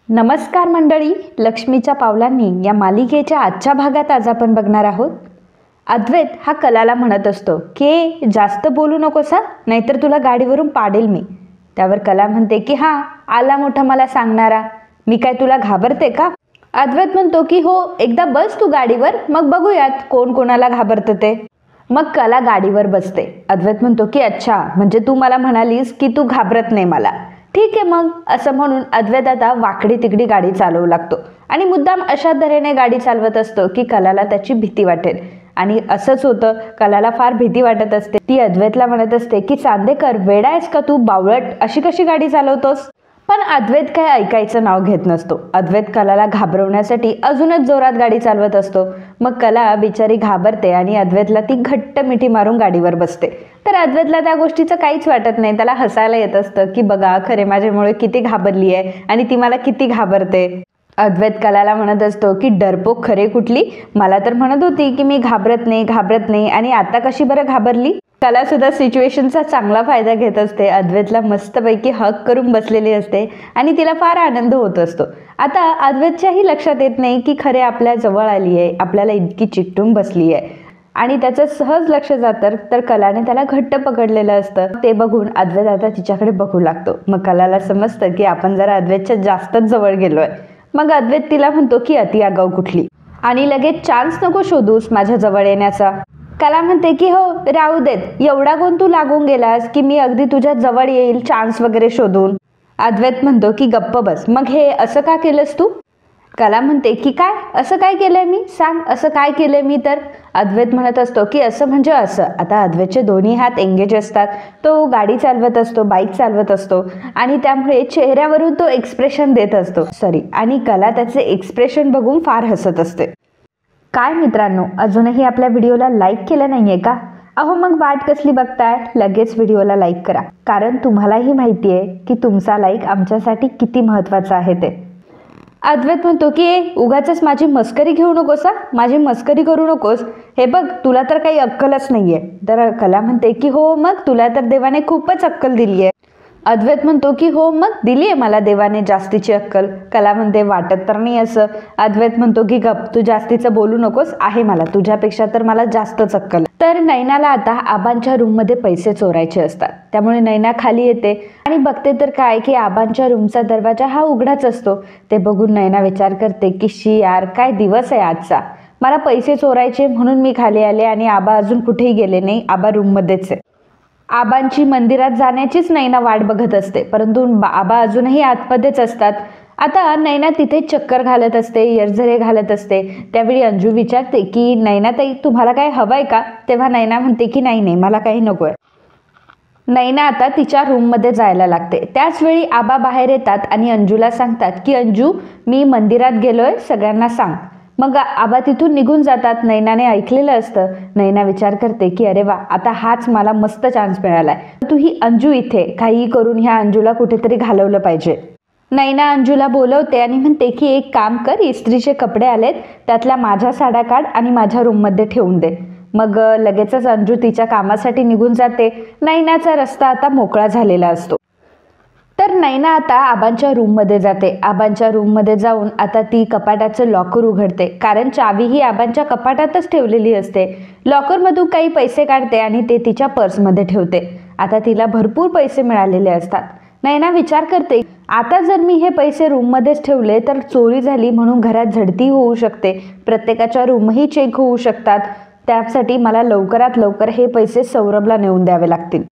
नमस्कार मंडळी, लक्ष्मीच्या पावलांनी या मालिकेच्या आजच्या भागात आज आपण बघणार आहोत. अद्वैत हा कलाला म्हणत असतो की जास्त बोलू नकोस हा, नाहीतर तुला गाडीवरून पाडेल मी. त्यावर कला म्हणते की हां, आला मोठा मला सांगणारा, मी काय तुला घाबरते का? अद्वैत म्हणतो की हो, एकदा बस तू गाडीवर, मग बघूयात कोण कोणाला घाबरतं ते. मग कला गाडीवर बसते. अद्वैत म्हणतो की अच्छा, म्हणजे तू मला म्हणालीस की तू घाबरत नाही मला, ठीक आहे मग, असं म्हणून अद्वैत आता वाकडी तिकडी गाडी चालवू लागतो आणि मुद्दाम अशा तऱ्हेने गाडी चालवत असतो की कलाला त्याची भीती वाटेल. आणि असंच होतं, कलाला फार भीती वाटत असते. ती अद्वैतला म्हणत असते की चांदेकर, वेडा आहेस का तू, बावळट, अशी कशी गाडी चालवतोस? पण अद्वैत काय ऐकायचं नाव घेत नसतो. अद्वैत कलाला घाबरवण्यासाठी अजूनच जोरात गाडी चालवत असतो. मग कला बिचारी घाबरते आणि अद्वैतला ती घट्ट मिठी मारून गाडीवर बसते. तर अद्वैतला त्या गोष्टीचं काहीच वाटत नाही. त्याला हसायला येत असतं की बघा, खरे माझ्यामुळे किती घाबरली आहे आणि ती मला किती घाबरते. अद्वैत कलाला म्हणत असतो की डरपोक खरे कुठली, मला तर म्हणत होती की मी घाबरत नाही आणि आता कशी बरं घाबरली. कला सुद्धा सिच्युएशनचा चांगला फायदा घेत असते. अद्वैतला मस्तपैकी हक करून बसलेली असते आणि तिला फार आनंद होत असतो. आता अद्वैतच्याही लक्षात येत नाही की खरे आपल्या जवळ आली आहे, आपल्याला इतकी चिकटून बसली आहे. आणि त्याचं सहज लक्ष जातं तर कलाने त्याला घट्ट पकडलेलं असतं. ते बघून अद्वैत आता तिच्याकडे बघू लागतो. मग कलाला समजतं की आपण जरा अद्वैतच्या जास्तच जवळ गेलोय. मग अद्वैत तिला म्हणतो की अति आगाऊ कुठली, आणि लगेच चान्स नको शोधूस माझ्या जवळ येण्याचा. कला म्हणते की हो, राहू देत, एवढा गुण तू लागून गेलास की मी अगदी तुझ्या जवळ येईल चान्स वगैरे शोधून. अद्वैत म्हणतो की गप्प बस, मग हे असं का केलंस तू? कला म्हणते की काय, असं काय केलंय मी, सांग असं काय केलंय मी तर. अद्वैत म्हणत असतो की असं म्हणजे असं. आता अद्वैतचे दोन्ही हात एंगेज असतात. तो गाडी चालवत असतो, बाईक चालवत असतो आणि त्यामुळे चेहऱ्यावरून तो एक्सप्रेशन देत असतो. आणि कला त्याचे एक्सप्रेशन बघून फार हसत असते. काय मित्रांनो, अजूनही आपल्या व्हिडिओला लाईक केलं नाहीये का? अहो मग वाट कसली बघताय, लगेच व्हिडिओला लाईक करा, कारण तुम्हालाही माहिती आहे की तुमचा लाईक आमच्यासाठी किती महत्त्वाचा आहे ते. अद्वैत म्हणतो की उगाचच माझी मस्करी घेऊ नकोस हा, माझी मस्करी करू नकोस, हे बघ तुला तर काही अक्कलच नाहीये. तर कला म्हणते की हो, मग तुला तर देवाने खूपच अक्कल दिली आहे. अद्वैत म्हणतो की हो, मग दिली आहे मला देवाने जास्तीची अक्कल. कला म्हणते वाटत तर नाही असं. अद्वैत म्हणतो की गप, तू जास्तीचं बोलू नकोस, आहे मला तुझ्यापेक्षा तर मला जास्तच अक्कल. तर नैनाला आता आबांच्या रूममध्ये पैसे चोरायचे असतात. त्यामुळे नैना खाली येते आणि बघते तर काय की आबांच्या रूमचा दरवाजा हा उघडाच असतो. ते बघून नैना विचार करते की शी यार, काय दिवस आहे आजचा, मला पैसे चोरायचे म्हणून मी खाली आले आणि आबा अजून कुठेही गेले नाही, आबा रूममध्येच आहे. आबांची मंदिरात जाण्याचीच नैना वाट बघत असते, परंतु आबा अजूनही आतमध्येच असतात. आता नैना तिथे चक्कर घालत असते, यरझरे घालत असते. त्यावेळी अंजू विचारते की नैनाताई, तुम्हाला काय हवंय का? तेव्हा नैना म्हणते की नाही मला काही नकोय. नैना आता तिच्या रूममध्ये जायला लागते. त्याच वेळी आबा बाहेर येतात आणि अंजूला सांगतात की अंजू, मी मंदिरात गेलोय, सगळ्यांना सांग. मग आबा तिथून निघून जातात. नैनाने ऐकलेलं असतं. नैना विचार करते की अरे वा, आता हाच मला मस्त चान्स मिळालाय. तू ही अंजू इथे काहीही करून ह्या अंजूला कुठेतरी घालवलं पाहिजे. नैना अंजूला बोलवते आणि म्हणते की एक काम कर, इस्त्रीचे कपडे आलेत, त्यातल्या माझ्या साड्या काढ आणि माझ्या रूममध्ये ठेवून दे. मग लगेचच अंजू तिच्या कामासाठी निघून जाते. नैनाचा रस्ता आता मोकळा झालेला असतो. तर नैना आता आबांच्या रूममध्ये जाते. आबांच्या रूममध्ये जाऊन आता ती कपाटाचं लॉकर उघडते, कारण चावी ही आबांच्या कपाटातच ठेवलेली असते. लॉकरमधून काही पैसे काढते आणि ते तिच्या पर्समध्ये ठेवते. आता तिला भरपूर पैसे मिळालेले असतात. नैना विचार करते, आता जर मी हे पैसे रूममध्येच ठेवले तर चोरी झाली म्हणून घरात झडती होऊ शकते, प्रत्येकाच्या रूमही चेक होऊ शकतात. त्यासाठी मला लवकरात लवकर हे पैसे सौरभला नेऊन द्यावे लागतील.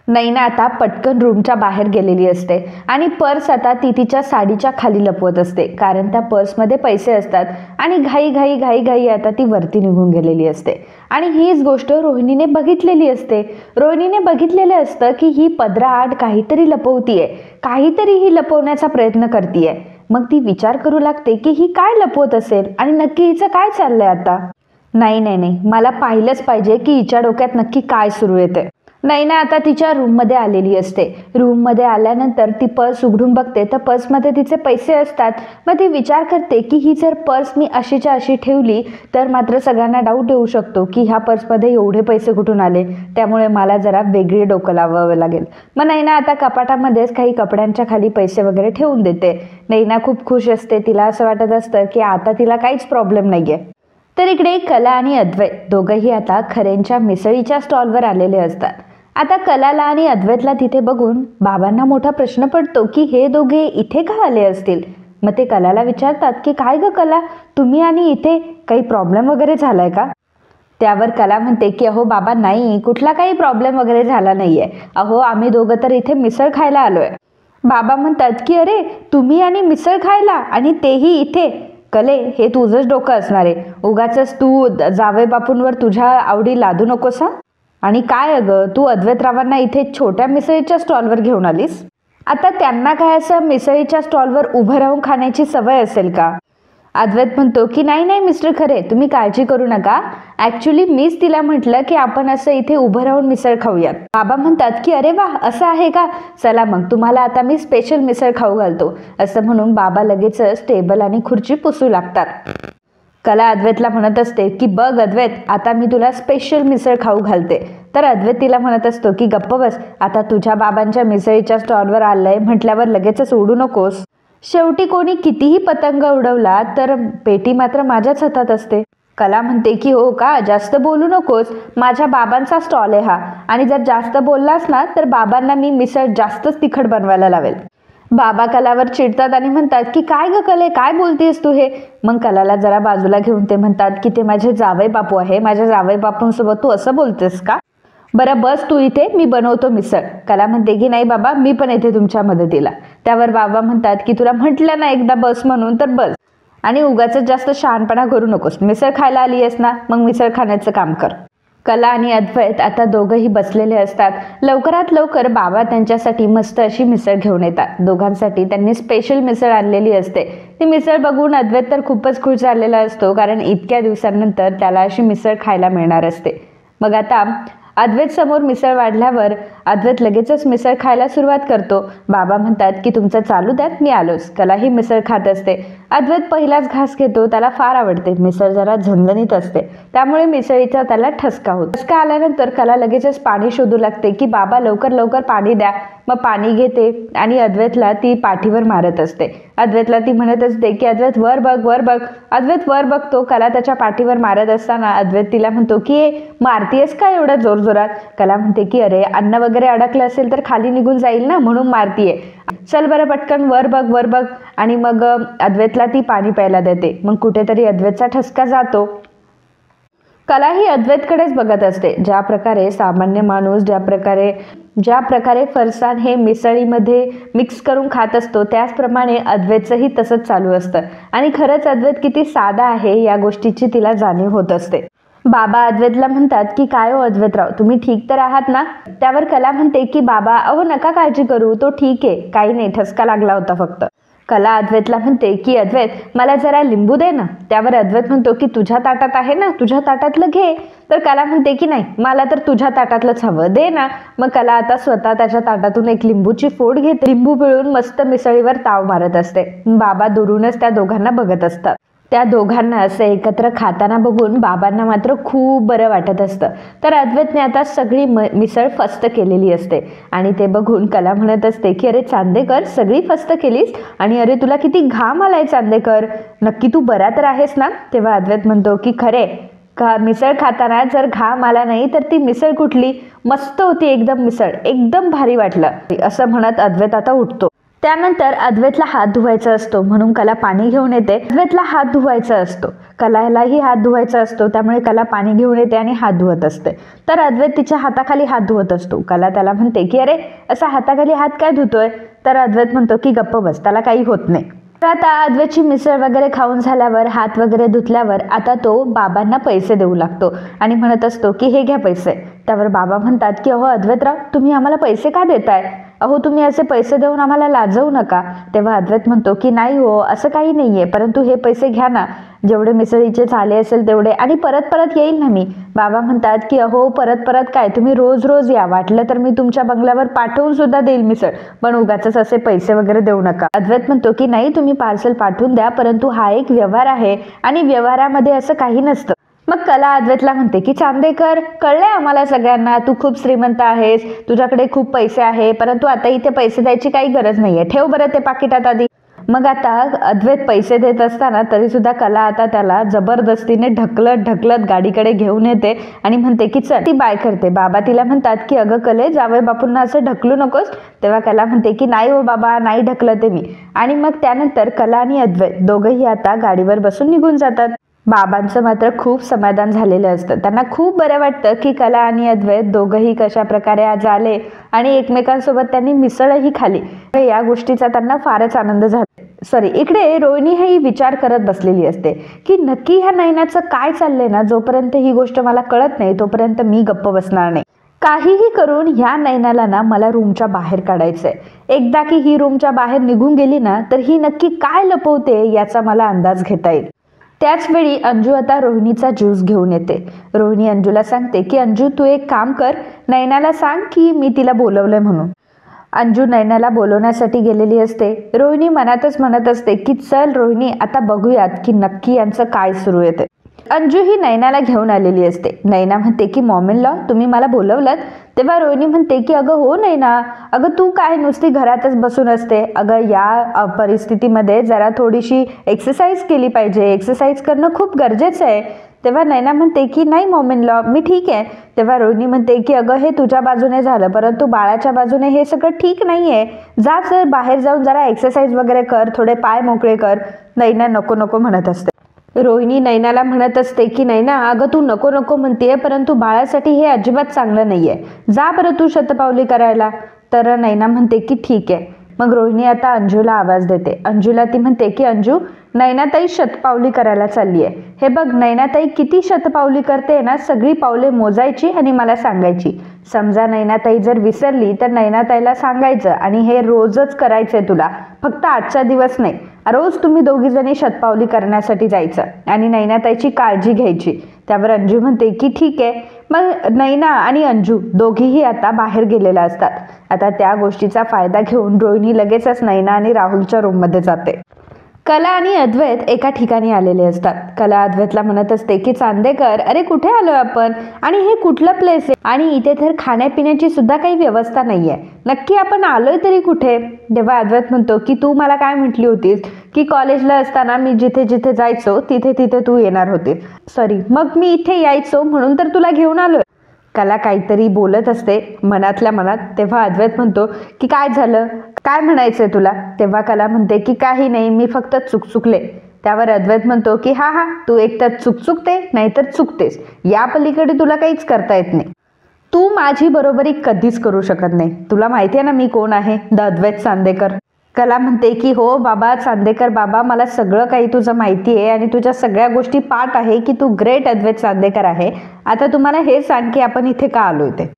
नैना आता पटकन रूमच्या बाहेर गेलेली असते आणि पर्स आता ती तिच्या साडीच्या खाली लपवत असते, कारण त्या पर्समध्ये पैसे असतात. आणि घाई आता ती वरती निघून गेलेली असते. आणि हीच गोष्ट रोहिणीने बघितलेली असते. रोहिणीने बघितलेलं असतं की ही पदराआड काहीतरी लपवतीये, काहीतरी ही लपवण्याचा प्रयत्न करतीये. मग ती विचार करू लागते की ही काय लपवत असेल आणि नक्की हिचं काय चाललंय आता. नाही, मला पाहिलंच पाहिजे की हिच्या डोक्यात नक्की काय सुरू येते. नैना आता तिच्या रूममध्ये आलेली असते. रूममध्ये आल्यानंतर ती पर्स उघडून बघते तर पर्समध्ये तिचे पैसे असतात. मग ती विचार करते की ही जर पर्स मी अशीच्या अशी ठेवली तर मात्र सगळ्यांना डाऊट येऊ शकतो की ह्या पर्समध्ये एवढे पैसे कुठून आले, त्यामुळे मला जरा वेगळी डोकं लावावं लागेल. मग नैना आता कपाटामध्येच काही कपड्यांच्या खाली पैसे वगैरे ठेवून देते. नैना खूप खुश असते. तिला असं वाटत असतं की आता तिला काहीच प्रॉब्लेम नाही आहे. तर इकडे कला आणि अद्वैत दोघंही आता खरेंच्या मिसळीच्या स्टॉलवर आलेले असतात. आता कलाला आणि अद्वैतला तिथे बघून बाबांना मोठा प्रश्न पडतो की हे दोघे इथे का आले असतील. मग ते कलाला विचारतात की काय ग कला, तुम्ही आणि इथे काही प्रॉब्लेम वगैरे झालाय का. त्यावर कला म्हणते की अहो बाबा नाही, कुठला काही प्रॉब्लेम वगैरे झाला नाहीये. अहो आम्ही दोघं तर इथे मिसळ खायला आलोय. बाबा म्हणतात की अरे तुम्ही आणि मिसळ खायला आणि तेही इथे. कले, हे तुझंच डोकं असणार आहे. उगाचच तू जावई बापूंवर तुझ्या आवडी लादू नकोस हा. आणि काय अगं, तू अद्वैतरावांना इथे छोट्या मिसळीच्या स्टॉलवर घेऊन आलीस. आता त्यांना काय असं मिसळीच्या स्टॉलवर उभं राहून खाण्याची सवय असेल का. अद्वैत म्हणतो की नाही नाही मिस्टर खरे, तुम्ही काळजी करू नका. ॲक्च्युली मीच तिला म्हटलं की आपण असं इथे उभं राहून मिसळ खाऊयात. बाबा म्हणतात की अरे वा, असं आहे का, चला मग तुम्हाला आता मी स्पेशल मिसळ खाऊ घालतो. असं म्हणून बाबा लगेचच टेबल आणि खुर्ची पुसू लागतात. कला अद्वैतला म्हणत असते की बघ अद्वैत, आता मी तुला स्पेशल मिसळ खाऊ घालते. तर अद्वैत तिला म्हणत असतो की गप्प बस, आता तुझ्या बाबांच्या मिसळीच्या स्टॉलवर आलंय म्हटल्यावर लगेचच उडू नकोस. शेवटी कोणी कितीही पतंग उडवला तर पेटी मात्र माझ्याच हातात असते. कला म्हणते की हो का, जास्त बोलू नकोस, माझ्या बाबांचा स्टॉल आहे हा, आणि जर जास्त बोललास ना तर बाबांना मी मिसळ जास्तच तिखट बनवायला लावेल. बाबा कलावर चिडतात आणि म्हणतात की काय ग कले, काय बोलतेस तू हे. मग कलाला जरा बाजूला घेऊन ते म्हणतात की ते माझे जावई बापू आहे, माझ्या जावई बापूंसोबत तू असं बोलतेस का. बरं बस तू इथे, मी बनवतो मिसळ. कला म्हणते की नाही बाबा, मी पण येते तुमच्या मदतीला. त्यावर बाबा म्हणतात की तुला म्हटलं ना एकदा बस म्हणून, तर बस, आणि उगाच जास्त शहाणपणा करू नकोस. मिसळ खायला आली आहेस ना, मग मिसळ खाण्याचं काम कर. कला आणि अद्वैत आता दोघंही बसलेले असतात. लवकरात लवकर बाबा त्यांच्यासाठी मस्त अशी मिसळ घेऊन येतात. दोघांसाठी त्यांनी स्पेशल मिसळ आणलेली असते. ती मिसळ बघून अद्वैत तर खूपच खुश झालेला असतो, कारण इतक्या दिवसांनंतर त्याला अशी मिसळ खायला मिळणार असते. मग आता अद्वैत समोर मिसळ वाढल्यावर अद्वैत लगेचच मिसळ खायला सुरुवात करतो. बाबा म्हणतात की तुमचं चालू द्यात, मी आलोच. कला ही मिसळ खात असते. अद्वैत पहिलाच घास घेतो, त्याला फार आवडते. मिसळ जरा झणझणीत असते, त्यामुळे मिसळीचा त्याला ठसका होतो. ठसका आल्यानंतर कला लगेचच पाणी शोधू लागते की बाबा लवकर लवकर पाणी द्या. मग पाणी घेते आणि अद्वैतला ती पाठीवर मारत असते. अद्वैतला ती म्हणत असते की अद्वैत वर बघ, वर बघ. अद्वैत वर बघतो. कला त्याच्या पाठीवर मारत असताना अद्वैत तिला म्हणतो की मारतीयस का एवढं जोरजोरात. कला म्हणते की अरे अन्न वगैरे अडकलं असेल तर खाली निघून जाईल ना, म्हणून मारतीये. चल बरं पटकन वर बघ, वर बघ. आणि मग अद्वैतला ती पाणी प्यायला देते. मग कुठेतरी अद्वैतचा ठसका जातो. कला ही अद्वैतकडेच बघत असते. ज्या प्रकारे सामान्य माणूस ज्या प्रकारे फरसाण हे मिसळीमध्ये मिक्स करून खात असतो, त्याचप्रमाणे अद्वैतचंही तसंच चालू असतं. आणि खरंच अद्वैत किती साधा आहे या गोष्टीची तिला जाणीव होत असते. बाबा अद्वैतला म्हणतात की काय हो अद्वैतराव, तुम्ही ठीक तर आहात ना. त्यावर कला म्हणते की बाबा अहो नका काळजी करू, तो ठीक आहे, काही नाही, ठसका लागला होता फक्त. कला अद्वैतला म्हणते की अद्वैत मला जरा लिंबू दे ना. त्यावर अद्वैत म्हणतो की तुझ्या ताटात आहे ना, तुझ्या ताटातलं घे. तर कला म्हणते की नाही, मला तर तुझ्या ताटातलंच हवं, दे ना. मग कला आता स्वतः त्याच्या ताटातून एक लिंबूची फोड घेते. लिंबू पिळून मस्त मिसळीवर ताव मारत असते. बाबा दुरूनच त्या दोघांना बघत असतात. त्या दोघांना असं एकत्र खाताना बघून बाबांना मात्र खूप बरं वाटत असतं. तर अद्वैतने आता सगळी मिसळ फस्त केलेली असते आणि ते बघून कला म्हणत असते की अरे चांदेकर, सगळी फस्त केलीस, आणि अरे तुला किती घाम आलाय चांदेकर, नक्की तू बरा तर आहेस ना. तेव्हा अद्वैत म्हणतो की खरे का मिसळ खाताना जर घाम आला नाही तर ती मिसळ कुठली, मस्त होती एकदम मिसळ, एकदम भारी वाटलं. असं म्हणत अद्वैत आता उठतो. त्यानंतर अद्वैतला हात धुवायचा असतो, म्हणून कला पाणी घेऊन येते. अद्वैतला हात धुवायचा असतो, कलालाही हात धुवायचा असतो, त्यामुळे कला पाणी घेऊन येते आणि हात धुवत असते. तर अद्वैत तिच्या हाताखाली हात धुवत असतो. कला त्याला म्हणते की अरे असा हाताखाली हात काय धुतोय. तर अद्वैत म्हणतो की गप्प बस, त्याला काही होत नाही. तर आता अद्वैतची मिसळ वगैरे खाऊन झाल्यावर, हात वगैरे धुतल्यावर आता तो बाबांना पैसे देऊ लागतो आणि म्हणत असतो की हे घ्या पैसे. त्यावर बाबा म्हणतात की अहो अद्वैतराव, तुम्ही आम्हाला पैसे का देताय. अहो तुम्ही असे पैसे देऊन आम्हाला लाजवू नका. तेव्हा अद्वैत म्हणतो की नाही हो, असं काही नाहीये, परंतु हे पैसे घ्या ना, जेवढे मिसळीचे झाले असेल तेवढे, आणि परत परत येईल ना मी. बाबा म्हणतात की अहो परत परत काय, तुम्ही रोज रोज या, वाटलं तर मी तुमच्या बंगल्यावर पाठवून सुद्धा देईल मिसळ, पण उगाच असे पैसे वगैरे देऊ नका. अद्वैत म्हणतो की नाही तुम्ही पार्सल पाठवून द्या, परंतु हा एक व्यवहार आहे आणि व्यवहारामध्ये असं काही नसतं. मग कला अद्वैतला म्हणते की चांदेकर, कळलंय आम्हाला सगळ्यांना तू खूप श्रीमंत आहेस, तुझ्याकडे खूप पैसे आहे, परंतु आता इथे पैसे द्यायची काही गरज नाहीये, ठेव बरं ते पाकिटात आधी. मग आता अद्वैत पैसे देत असताना तरी सुद्धा कला आता त्याला जबरदस्तीने ढकलत ढकलत गाडीकडे घेऊन येते आणि म्हणते की चल. ती बाय करते. बाबा तिला म्हणतात की अगं कले, जावई बापूंना असं ढकलू नकोस. तेव्हा कला म्हणते की नाही हो बाबा, नाही ढकलते मी. आणि मग त्यानंतर कला आणि अद्वैत दोघंही आता गाडीवर बसून निघून जातात. बाबांचं मात्र खूप समाधान झालेलं असतं. त्यांना खूप बरं वाटतं की कला आणि अद्वैत दोघंही कशा प्रकारे आज आले आणि एकमेकांसोबत त्यांनी मिसळही खाली. या गोष्टीचा त्यांना फारच आनंद झाला. इकडे रोहिणी ही विचार करत बसलेली असते की नक्की ह्या नयनाचं काय चाललंय ना, जोपर्यंत ही गोष्ट मला कळत नाही तोपर्यंत मी गप्प बसणार नाही. काहीही करून ह्या नयनाला ना मला रूमच्या बाहेर काढायचंय. एकदा की ही रूमच्या बाहेर निघून गेली ना तर ही नक्की काय लपवते याचा मला अंदाज घेता येईल. त्याच वेळी अंजू आता रोहिणीचा ज्यूस घेऊन येते. रोहिणी अंजूला सांगते की अंजू तू एक काम कर, नयनाला सांग की मी तिला बोलवलंय म्हणून. अंजू नयनाला बोलवण्यासाठी गेलेली असते. रोहिणी मनातच म्हणत असते की चल रोहिणी, आता बघूयात की नक्की यांचं काय सुरू येते. अंजू ही नयनाला घेऊन आलेली असते. नयना म्हणते की मॉम इन लॉ तुम्ही मला बोलवलं. तेव्हा रोहिणी म्हणते की अगं हो नयना, अगं तू काय नुसती घरातच बसून असते, अगं या परिस्थितीमध्ये जरा थोडीशी एक्सरसाइज केली पाहिजे, एक्सरसाइज करणं खूप गरजेचं आहे. तेव्हा नयना म्हणते की नाही मॉम इन लॉ मी ठीक आहे. तेव्हा रोहिणी म्हणते की अगं हे तुझ्या बाजूने झालं, परंतु बाळाच्या बाजूने हे सगळं ठीक नाहीये. जा सर बाहेर जाऊन जरा एक्सरसाइज वगैरे कर, थोडे पाय मोकळे कर. नयना नको नको म्हणत असते. रोहिणी नयनाला म्हणत असते की नयना अगं तू नको नको म्हणतेय, परंतु बाळासाठी हे अजिबात चांगलं नाहीये, जा बरं तू शतपावली करायला. तर नयना म्हणते की ठीक आहे. मग रोहिणी आता अंजूला आवाज देते. अंजूला ती म्हणते की अंजू, नयनाताई शतपावली करायला चालली आहे. हे बघ नयनाताई किती शतपावली करते ना, सगळी पावले मोजायची आणि मला सांगायची. समजा नयनाताई जर विसरली तर नयनाताईला सांगायचं आणि हे रोजच करायचंय तुला, फक्त आजचा दिवस नाही. रोज तुम्ही दोघी जणी शतपावली करण्यासाठी जायचं आणि नयनाताईची काळजी घ्यायची. त्यावर अंजू म्हणते की ठीक आहे. मग नयना आणि अंजू दोघीही आता बाहेर गेलेल्या असतात. आता त्या गोष्टीचा फायदा घेऊन रोहिणी लगेचच नयना आणि राहुलच्या रूममध्ये जाते. कला आणि अद्वैत एका ठिकाणी आलेले असतात. कला अद्वैतला म्हणत असते की चांदेकर, अरे कुठे आलोय आपण आणि हे कुठलं प्लेस आहे आणि इथे तर खाण्यापिण्याची सुद्धा काही व्यवस्था नाहीये, नक्की आपण आलोय तरी कुठे. तेव्हा अद्वैत म्हणतो की तू मला काय म्हटली होतीस की कॉलेजला असताना मी जिथे जिथे जायचो तिथे तिथे तू येणार होतीस, मग मी इथे यायचो म्हणून तर तुला घेऊन आलोय. कला काहीतरी बोलत असते मनातल्या मनात. तेव्हा अद्वैत म्हणतो की काय झालं, काय म्हणायचंय तुला. तेव्हा कला म्हणते की काही नाही, मी फक्त चुकचुकले. त्यावर अद्वैत म्हणतो की हा हा, तू एकतर चुकचुकते नाहीतर चुकतेस, या पलीकडे तुला काहीच करता येत नाही. तू माझी बरोबरी कधीच करू शकत नाही. तुला माहिती आहे ना मी कोण आहे, द अद्वैत चांदेकर. कला म्हणते की हो बाबा चांदेकर बाबा, मला सगळं काही तुझं माहिती आहे आणि तुझ्या सगळ्या गोष्टी पाठ आहे की तू ग्रेट अद्वैत चांदेकर आहे. आता तुम्हाला हे सांग की आपण इथे का आलोय ते.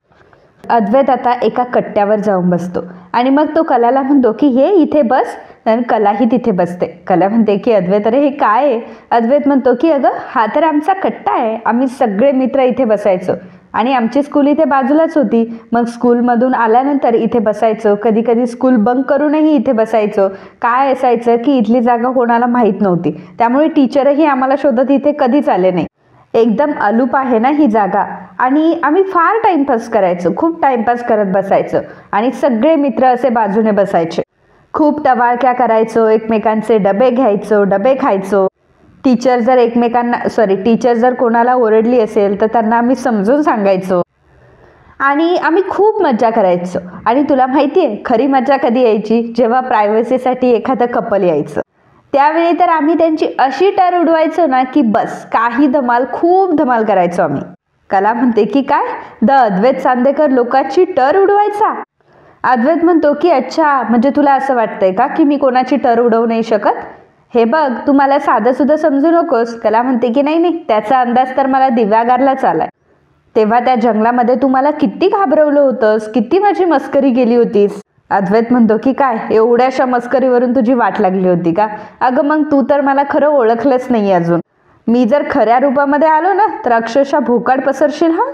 अद्वैत आता एका कट्ट्यावर जाऊन बसतो आणि मग तो कलाला म्हणतो की हे इथे बस, आणि कलाही तिथे बसते. कला म्हणते की अद्वैत अरे हे काय आहे. अद्वैत म्हणतो की अगं हा तर आमचा कट्टा आहे, आम्ही सगळे मित्र इथे बसायचो आणि आमची स्कूल इथे बाजूलाच होती. मग स्कूलमधून आल्यानंतर इथे बसायचो, कधी कधी स्कूल बंक करूनही इथे बसायचो. काय असायचं की इथली जागा कोणाला माहीत नव्हती, त्यामुळे टीचरही आम्हाला शोधत इथे कधीच आले नाही. एकदम अलूप आहे ना ही जागा, आणि आम्ही फार टाइमपास करायचो, खूप टाइमपास करत बसायचो आणि सगळे मित्र असे बाजूने बसायचे. खूप टवाळक्या करायचो, एकमेकांचे डबे घ्यायचो, डबे खायचो. टीचर जर कोणाला ओरडली असेल तर त्यांना आम्ही समजून सांगायचो आणि आम्ही खूप मज्जा करायचो. आणि तुला माहिती आहे खरी मज्जा कधी यायची, जेव्हा प्रायव्हसीसाठी एखादं कपल यायचं, त्यावेळी तर आम्ही त्यांची अशी टर उडवायचो ना की बस, काही धमाल, खूप धमाल करायचो आम्ही. कला म्हणते की काय, द अद्वैत चांदेकर लोकांची टर उडवायचा. अद्वैत म्हणतो की अच्छा, म्हणजे तुला असं वाटतंय का की मी कोणाची टर उडवू नाही शकत. हे बघ तू मला साधं सुद्धा समजू नकोस. कला म्हणते की नाही नाही, त्याचा अंदाज तर मला दिव्यागारलाच आलाय. तेव्हा त्या जंगलामध्ये तू मला किती घाबरवलं होतंस, किती माझी मस्करी केली होतीस. अद्वैत म्हणतो की काय, एवढ्याशा मस्करीवरून तुझी वाट लागली होती का. अगं मग तू तर मला खरं ओळखलंच नाही अजून. मी जर खऱ्या रूपामध्ये आलो ना तर अक्षरशः भोकाड पसरशील हा.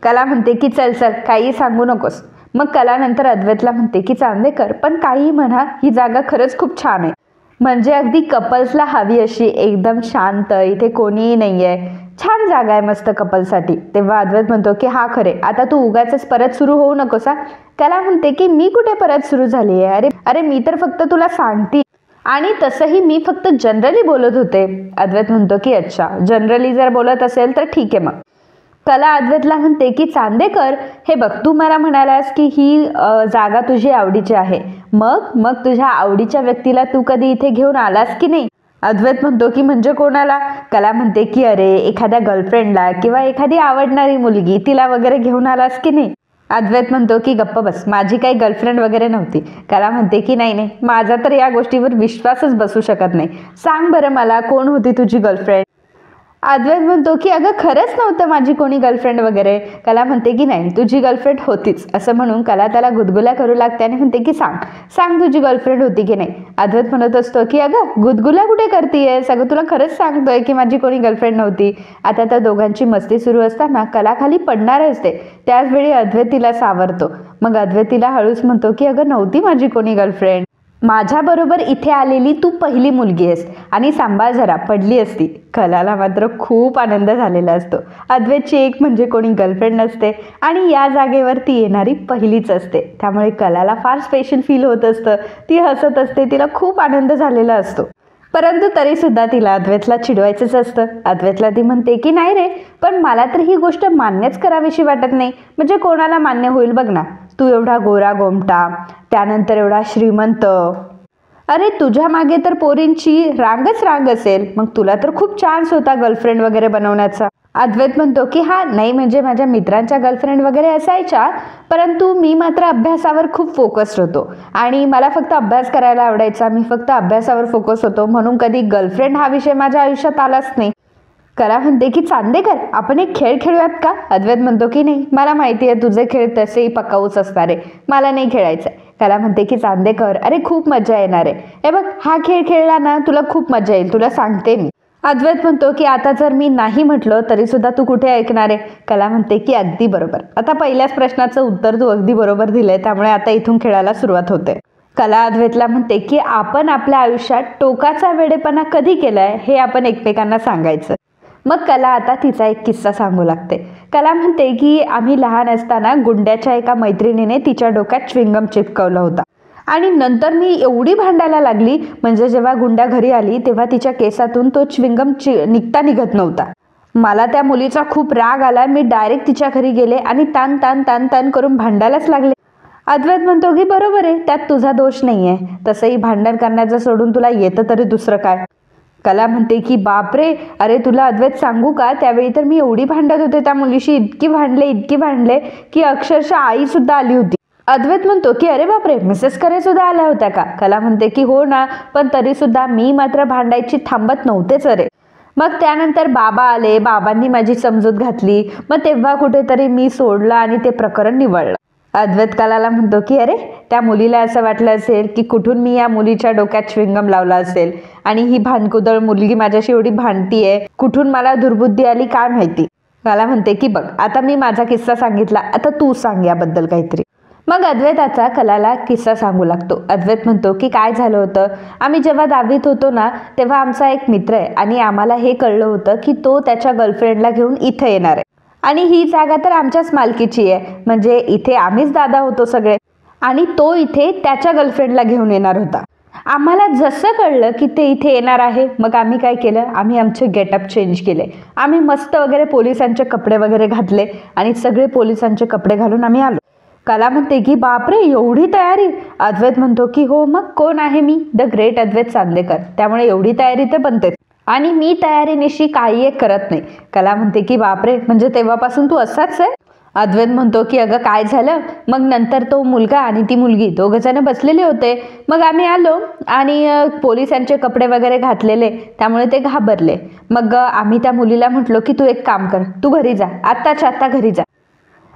कला म्हणते की चल चल काही सांगू नकोस. मग कला नंतर अद्वैतला म्हणते की चांदेकर पण काही म्हणा, ही जागा खरंच खूप छान आहे. म्हणजे अगदी कपल्सला हवी अशी एकदम शांत, इथे कोणीही नाही आहे, छान जागा आहे मस्त कपलसाठी. तेव्हा अद्वैत म्हणतो की हा खरे, आता तू उगाचच परत सुरू होऊ नकोस हा. कला म्हणते की मी कुठे परत सुरू झाली आहे, अरे अरे मी तर फक्त तुला सांगते, आणि तसंही मी फक्त जनरली बोलत होते. अद्वैत म्हणतो की अच्छा, जनरली जर बोलत असेल तर ठीक आहे. मग कला अद्वैतला म्हणते की चांदेकर हे बघ, तू मला म्हणालास की ही जागा तुझी आवडीची आहे, मग मग तुझ्या आवडीच्या व्यक्तीला तू कधी इथे घेऊन आलास की नाही. अद्वैत म्हणतो की म्हणजे कोणाला. कला म्हणते की अरे एखाद्या गर्लफ्रेंडला किंवा एखादी आवडणारी मुलगी तिला वगैरे घेऊन आलास की नाही. अद्वैत म्हणतो की गप्प बस, माझी काही गर्लफ्रेंड वगैरे नव्हती. कला म्हणते की नाही नाही, माझा तर या गोष्टीवर विश्वासच बसू शकत नाही, सांग बरं मला कोण होती तुझी गर्लफ्रेंड. अद्वैत म्हणतो की अगं खरंच नव्हतं माझी कोणी गर्लफ्रेंड वगैरे. कला म्हणते की नाही तुझी गर्लफ्रेंड होतीच. असं म्हणून कला त्याला गुदगुल्या करू लागते आणि म्हणते की सांग सांग तुझी गर्लफ्रेंड होती की नाही. अद्वैत म्हणत असतो की अगं गुदगुल्या कुठे करतीये, सगळं तुला खरंच सांगतोय की माझी कोणी गर्लफ्रेंड नव्हती. आता तर दोघांची मस्ती सुरू असताना कला खाली पडणार असते, त्याचवेळी अद्वैत तिला सावरतो. मग अद्वैत तिला हळूच म्हणतो की अगं नव्हती माझी कोणी गर्लफ्रेंड, माझ्याबरोबर इथे आलेली तू पहिली मुलगी आहेस, आणि सांभाळ जरा पडली असती. कलाला मात्र खूप आनंद झालेला असतो. अद्वैतची एक म्हणजे कोणी गर्लफ्रेंड नसते आणि या जागेवर ती येणारी पहिलीच असते, त्यामुळे कलाला फार स्पेशल फील होत असतं. ती हसत असते, तिला खूप आनंद झालेला असतो. परंतु तरीसुद्धा तिला अद्वैतला चिडवायचंच असतं. अद्वैतला ती म्हणते की नाही रे, पण मला तर ही गोष्ट मान्यच करावीशी वाटत नाही. म्हणजे कोणाला मान्य होईल बघ ना, तू एवढा गोरा गोमटा, त्यानंतर एवढा श्रीमंत, अरे तुझ्या मागे तर पोरींची रांगच रांग असेल, मग तुला तर खूप चान्स होता गर्लफ्रेंड वगैरे बनवण्याचा. अद्वैत म्हणतो की हा नाही, म्हणजे माझ्या मित्रांच्या गर्लफ्रेंड वगैरे असायच्या, परंतु मी मात्र अभ्यासावर खूप फोकस्ड होतो आणि मला फक्त अभ्यास करायला आवडायचा, मी फक्त अभ्यासावर फोकस होतो, म्हणून कधी गर्लफ्रेंड हा विषय माझ्या आयुष्यात आलाच नाही. कला म्हणते की चांदेकर आपण एक खेळ खेळूयात का. अद्वैत म्हणतो की नाही, मला माहिती आहे तुझे खेळ तसेही पकाऊच असणार आहे, मला नाही खेळायचं. कला म्हणते की चांदेकर अरे खूप मजा येणार आहे, हे बघ हा खेळ खेळला ना तुला खूप मजा येईल, तुला सांगते मी. अद्वैत म्हणतो की आता जर मी नाही म्हटलं तरी सुद्धा तू कुठे ऐकणार आहे. कला म्हणते की अगदी बरोबर, आता पहिल्याच प्रश्नाचं उत्तर तू अगदी बरोबर दिलंय, त्यामुळे आता इथून खेळायला सुरुवात होते. कला अद्वैतला म्हणते की आपण आपल्या आयुष्यात टोकाचा वेडेपणा कधी केलाय हे आपण एकमेकांना सांगायचं. मग कला आता तिचा एक किस्सा सांगू लागते. कला म्हणते की आम्ही लहान असताना गुंड्याच्या एका मैत्रिणीने तिच्या डोक्यात च्विंगम चिपकवलं होता, आणि नंतर मी एवढी भांडायला लागली, म्हणजे जेव्हा गुंड्या घरी आली तेव्हा तिच्या केसातून तो च्विंगम निघत नव्हता. मला त्या मुलीचा खूप राग आला, मी डायरेक्ट तिच्या घरी गेले आणि तान तान तान तान करून भांडायलाच लागले. अद्वैत म्हणतो की बरोबर आहे, त्यात तुझा दोष नाहीये, तसंही भांडण करण्याचं सोडून तुला येतं तरी दुसरं काय. कला म्हणते की बापरे, अरे तुला अद्वैत सांगू का, त्यावेळी तर मी एवढी भांडत होते त्या मुलीशी, इतकी भांडले की अक्षरशः आई सुद्धा आली होती. अद्वैत म्हणतो की अरे बापरे, मिसेस करे सुद्धा आल्या होत्या का. कला म्हणते की हो ना, पण तरी सुद्धा मी मात्र भांडायची थांबत नव्हतेच अरे. मग त्यानंतर बाबा आले, बाबांनी माझी समजूत घातली, मग तेव्हा कुठेतरी मी सोडलं आणि ते प्रकरण निवळलं. अद्वैत कलाला म्हणतो की अरे त्या मुलीला असं वाटलं असेल की कुठून मी या मुलीच्या डोक्यात च्विंगम लावला असेल, आणि ही भांडकुदळ मुलगी माझ्याशी एवढी भांडतीये, कुठून मला दुर्बुद्धी आली काय माहिती. कला म्हणते की बघ आता मी माझा किस्सा सांगितला, आता तू सांग याबद्दल काहीतरी. मग अद्वैताचा कलाला किस्सा सांगू लागतो. अद्वैत म्हणतो की काय झालं होतं, आम्ही जेव्हा 10वीत होतो ना तेव्हा आमचा एक मित्र आहे, आणि आम्हाला हे कळलं होतं की तो त्याच्या गर्लफ्रेंडला घेऊन इथे येणार आहे, आणि ही जागा तर आमच्याच मालकीची आहे, म्हणजे इथे आम्हीच दादा होतो सगळे, आणि तो इथे त्याच्या गर्लफ्रेंडला घेऊन येणार होता. आम्हाला जसं कळलं की ते इथे येणार आहे, मग आम्ही काय केलं, आम्ही आमचे गेटअप चेंज केले, आम्ही मस्त वगैरे पोलिसांचे कपडे वगैरे घातले, आणि सगळे पोलिसांचे कपडे घालून आम्ही आलो. कला म्हणते की बापरे एवढी तयारी. अद्वैत म्हणतो की हो, मग कोण आहे मी, द ग्रेट अद्वैत चांदेकर, त्यामुळे एवढी तयारी तर बनते, आणि मी तयारीनिशी काही एक करत नाही. कला म्हणते की बापरे, म्हणजे तेव्हापासून तू असाच आहे. अद्वैत म्हणतो की अगं काय झालं, मग नंतर तो मुलगा आणि ती मुलगी दोघ जण बसलेले होते, मग आम्ही आलो आणि पोलिसांचे कपडे वगैरे घातलेले, त्यामुळे ते घाबरले. मग आम्ही त्या मुलीला म्हटलो की तू एक काम कर, तू घरी जा, आत्ताच्या आत्ता घरी जा,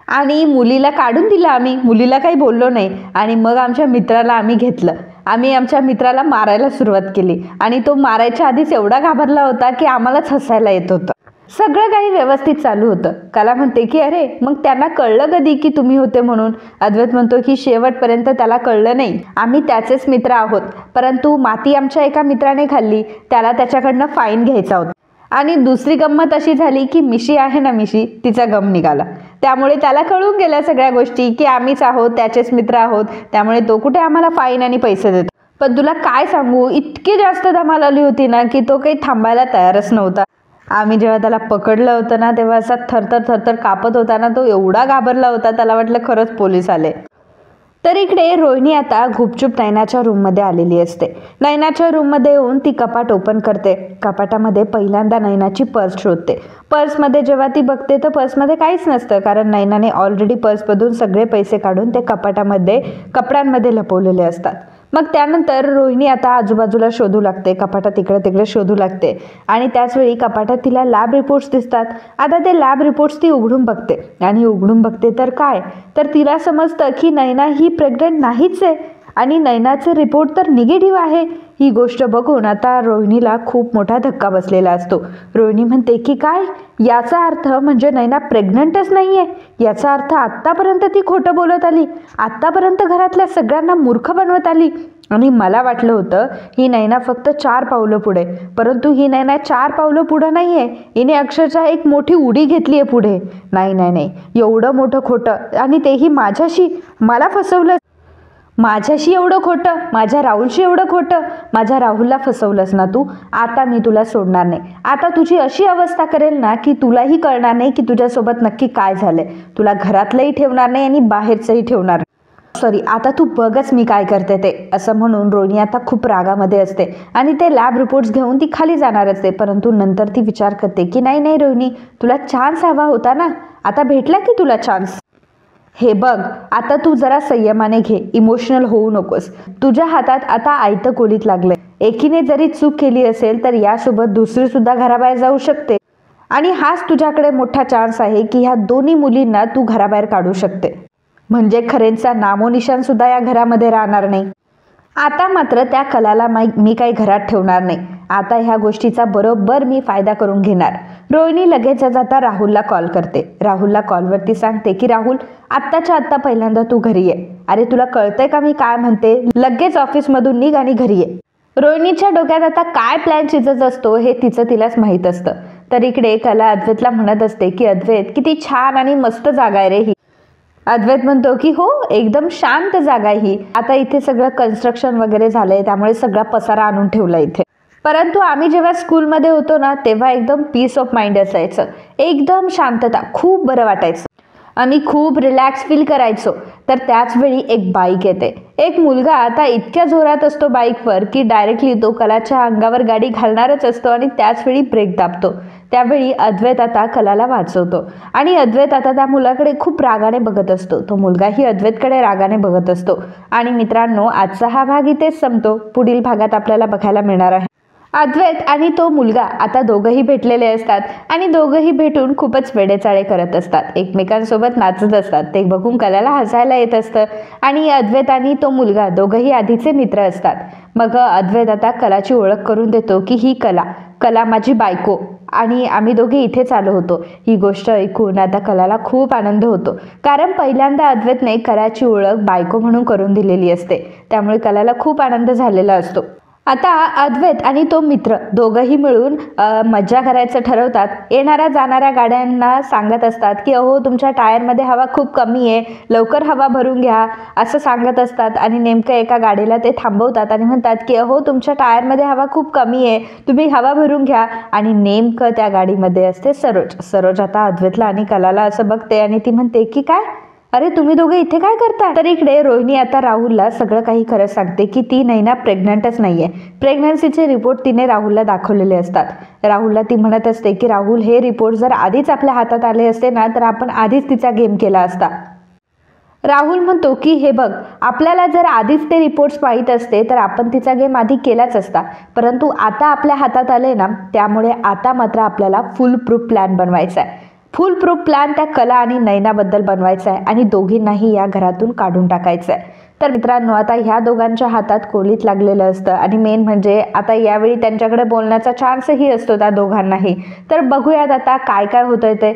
आणि मुलीला काढून दिलं आम्ही, मुलीला काही बोललो नाही, आणि मग आमच्या मित्राला आम्ही घेतलं, आम्ही आमच्या मित्राला मारायला सुरुवात केली आणि तो मारायच्या आधीच एवढा घाबरला होता की आम्हालाच हसायला येत होतं. सगळं काही व्यवस्थित चालू होतं. कला म्हणते की अरे मग त्यांना कळलं कधी की तुम्ही होते म्हणून? अद्वैत म्हणतो की शेवटपर्यंत त्याला कळलं नाही. आम्ही त्याचेच मित्र आहोत, परंतु माती आमच्या एका मित्राने खाल्ली, त्याला त्याच्याकडनं फाईन घ्यायचा होता. आणि दुसरी गंमत अशी झाली की मिशी आहे ना, मिशी, तिचा गम निघाला. त्यामुळे त्याला कळून गेल्या सगळ्या गोष्टी की आम्हीच आहोत, त्याचेच मित्र आहोत. त्यामुळे तो कुठे आम्हाला फाईन आणि पैसे देतो. पण तुला काय सांगू, इतकी जास्त धमाल आली होती ना की तो काही थांबायला तयारच नव्हता. आम्ही जेव्हा त्याला पकडलं होतं ना तेव्हा असा थरथर थरथर कापत होता ना, तो एवढा घाबरला होता, त्याला वाटलं खरंच पोलीस आले. तर इकडे रोहिणी आता गुपचूप नयनाच्या रूममध्ये आलेली असते. नयनाच्या रूममध्ये येऊन ती कपाट ओपन करते. कपाटामध्ये पहिल्यांदा नयनाची पर्स शोधते. पर्समध्ये जेव्हा ती बघते तर पर्समध्ये काहीच नसतं, कारण नयनाने ऑलरेडी पर्समधून सगळे पैसे काढून ते कपाटामध्ये कपड्यांमध्ये लपवलेले असतात. मग त्यानंतर रोहिणी आता आजूबाजूला शोधू लागते, कपाटात इकडे तिकडे शोधू लागते आणि त्याचवेळी कपाटात तिला लॅब रिपोर्ट्स दिसतात. आता ते लॅब रिपोर्ट्स ती उघडून बघते आणि उघडून बघते तर काय, तर तिला समजतं की नयना ही प्रेग्नंट नाहीच आहे आणि नयनाचे रिपोर्ट तर निगेटिव्ह आहे. ही गोष्ट बघून आता रोहिणीला खूप मोठा धक्का बसलेला असतो. रोहिणी म्हणते की काय, याचा अर्थ म्हणजे नयना प्रेग्नंटच नाही आहे. याचा अर्थ आत्तापर्यंत ती खोटं बोलत आली, आत्तापर्यंत घरातल्या सगळ्यांना मूर्ख बनवत आली. आणि मला वाटलं होतं ही नयना फक्त 4 पावलं पुढे, परंतु ही नयना 4 पावलं पुढं नाही आहे, हिने अक्षरशः एक मोठी उडी घेतली आहे पुढे. नाही नाही नाही, एवढं मोठं खोटं, आणि तेही माझ्याशी. मला फसवलं, माझ्याशी एवढं खोटं, माझ्या राहुलशी एवढं खोटं. माझ्या राहुलला फसवलंस ना तू. आता मी तुला सोडणार नाही. आता तुझी अशी अवस्था करेल ना की तुलाही कळणार नाही की तुझ्यासोबत नक्की काय झालंय. तुला घरातलंही ठेवणार नाही आणि बाहेरचंही ठेवणार. सॉरी, आता तू बघच मी काय करते ते. असं म्हणून रोहिणी आता खूप रागामध्ये असते आणि ते लॅब रिपोर्ट्स घेऊन ती खाली जाणार असते. परंतु नंतर ती विचार करते की नाही नाही रोहिणी, तुला चान्स हवा होता ना, आता भेटला की तुला चान्स. हे बघ, आता तू जरा संयमाने घे, इमोशनल होऊ नकोस. तुझ्या हातात आता आयतं कोलीत लागलंय. एकीने जरी चूक केली असेल तर यासोबत दुसरी सुद्धा घराबाहेर जाऊ शकते आणि हाच तुझ्याकडे मोठा चान्स आहे की ह्या दोन्ही मुलींना तू घराबाहेर काढू शकते. म्हणजे खरेंचा नामोनिशान सुद्धा या घरामध्ये राहणार नाही. आता मात्र त्या कलाला मी काही घरात ठेवणार नाही. आता ह्या गोष्टीचा बरोबर मी फायदा करून घेणार. रोहिणी लगेच जाता राहुलला कॉल करते. राहुलला कॉलवरती सांगते की राहुल, आत्ताच्या आत्ता पहिल्यांदा तू घरी ये. अरे तुला कळतंय का मी काय म्हणते? लगेच ऑफिसमधून निघ आणि घरी ये. रोहिणीच्या डोक्यात आता काय प्लॅन शिजत असतो हे तिलाच माहीत असतं. तर इकडे कला अद्वैतला म्हणत असते की अद्वैत, किती छान आणि मस्त जागा आहे रे ही. अद्वैत म्हणतो की हो, एकदम शांत जागा ही. आता इथे सगळं कन्स्ट्रक्शन वगैरे झालंय, त्यामुळे सगळा पसारा आणून ठेवला इथे. परंतु आम्ही जेव्हा स्कूलमध्ये होतो ना तेव्हा एकदम पीस ऑफ माइंड असायचं, एकदम शांतता, खूप बरं वाटायचं. आम्ही खूप रिलॅक्स फील करायचो. तर त्याचवेळी एक बाईक येते. एक मुलगा आता इतक्या जोरात असतो बाईकवर की डायरेक्टली तो कलाच्या अंगावर गाडी घालणारच असतो आणि त्याचवेळी ब्रेक दाबतो. त्यावेळी अद्वैत आता कलाला वाचवतो आणि अद्वैत आता त्या मुलाकडे खूप रागाने बघत असतो. तो मुलगाही अद्वैतकडे रागाने बघत असतो. आणि मित्रांनो, आजचा हा भाग इथेच संपतो. पुढील भागात आपल्याला बघायला मिळणार आहे अद्वैत आणि तो मुलगा आता दोघंही भेटलेले असतात आणि दोघंही भेटून खूपच वेडेचाळे करत असतात, एकमेकांसोबत नाचत असतात. ते बघून कलाला हसायला येत असतं आणि अद्वैत आणि तो मुलगा दोघंही आधीचे मित्र असतात. मग अद्वैत आता कलाची ओळख करून देतो की ही कला माझी बायको आणि आम्ही दोघे इथेच आलो होतो. ही गोष्ट ऐकून आता कलाला खूप आनंद होतो, कारण पहिल्यांदा अद्वैतने कलाची ओळख बायको म्हणून करून दिलेली असते. त्यामुळे कलाला खूप आनंद झालेला असतो. आता अद्वैत आणि तो मित्र दोघंही मिळून मज्जा करायचं ठरवतात. येणाऱ्या जाणाऱ्या गाड्यांना सांगत असतात की अहो, तुमच्या टायरमध्ये हवा खूप कमी आहे, लवकर हवा भरून घ्या, असं सांगत असतात. आणि नेमकं एका गाडीला ते थांबवतात आणि म्हणतात की अहो, तुमच्या टायरमध्ये हवा खूप कमी आहे, तुम्ही हवा भरून घ्या. आणि नेमकं त्या गाडीमध्ये असते सरोज आता अद्वैतला आणि कलाला असं बघते आणि ती म्हणते की काय, अरे तुम्ही दोघे इथे काय करताय? तर इकडे रोहिणी आता राहुलला सगळं काही खरं सांगते की ती नयना प्रेग्नंटच नाहीये. प्रेग्नन्सीचे रिपोर्ट तिने राहुलला दाखवलेले असतात. राहुलला ती म्हणत असते की राहुल, हे रिपोर्ट जर आधीच आपल्या हातात आले असते ना तर आपण आधीच तिचा गेम केला असता. राहुल म्हणतो की हे बघ, आपल्याला जर आधीच ते रिपोर्ट्स माहीत असते तर आपण तिचा गेम आधी केलाच असता. परंतु आता आपल्या हातात आले ना, त्यामुळे आता मात्र आपल्याला फुल प्रूफ प्लॅन बनवायचा आहे. फुल प्रूफ प्लॅन त्या कला आणि नयनाबद्दल बनवायचा आहे आणि दोघींनाही या घरातून काढून टाकायचं आहे. तर मित्रांनो, आता ह्या दोघांच्या हातात कोलीत लागलेलं असतं आणि मेन म्हणजे आता यावेळी त्यांच्याकडे बोलण्याचा चान्सही असतो त्या दोघांनाही. तर बघूयात आता काय काय होतंय ते.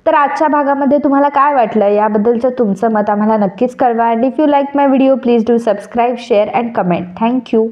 तर आजच्या भागामध्ये तुम्हाला काय वाटलं याबद्दलचं तुमचं मत आम्हाला नक्कीच कळवा. And if you like my video please do subscribe, share and comment. Thank you.